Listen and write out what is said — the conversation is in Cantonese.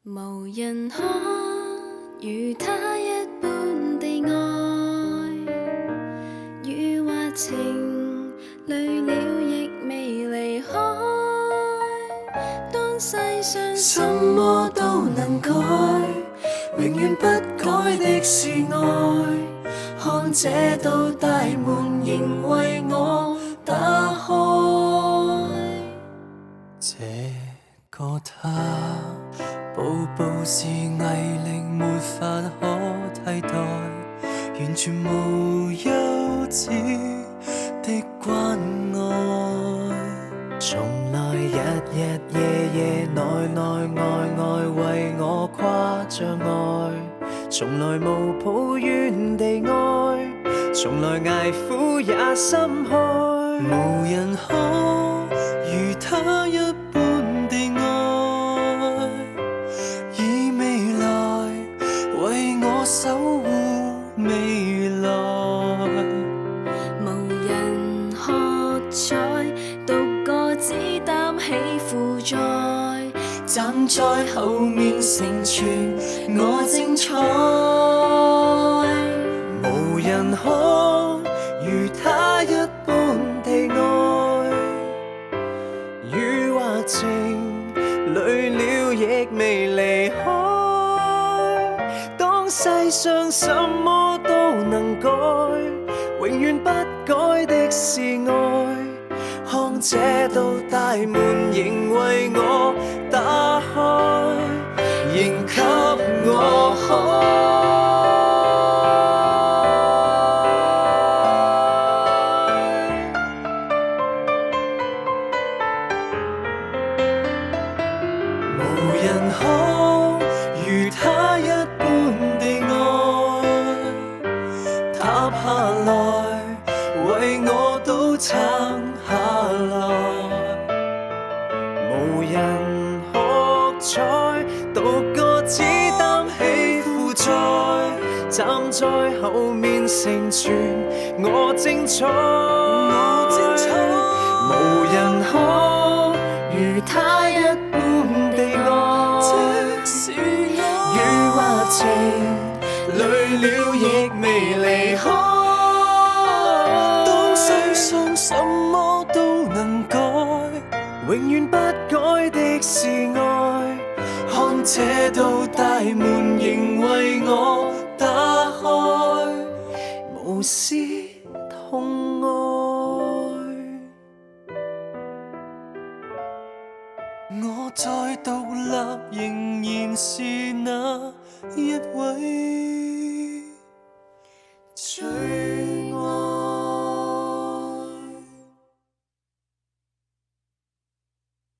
無人可如他一般地愛，雨或晴，累了亦未離開。當世上什麼都能改，永遠不改的是愛。看這道大門仍為我打開。這個他，步步是毅力，沒法可替代，完全無休止的關愛。從來日日夜夜內內外外為我跨障礙，從來無抱怨地愛，從來捱苦也心開。無人可如他一般地愛，以未來為我守護未來。無人喝彩，獨個只擔起負載，站在後面成全我精彩。無人可如他一般地愛，雨或晴，累了亦未離開。當世上什麼都能改，永遠不改的是愛。看這道大門仍為我打開，仍給我開。無人可如他一般地愛，塌下來為我都撐下來。無人喝彩，獨個只擔起負載，站在後面成全我精彩。無人可如他一般地愛，雨或晴，累了亦未離開。當世上什麼都能改，永遠不改的是愛。看這道大門仍為我打開，無私痛愛。我再獨立，仍然是那一位。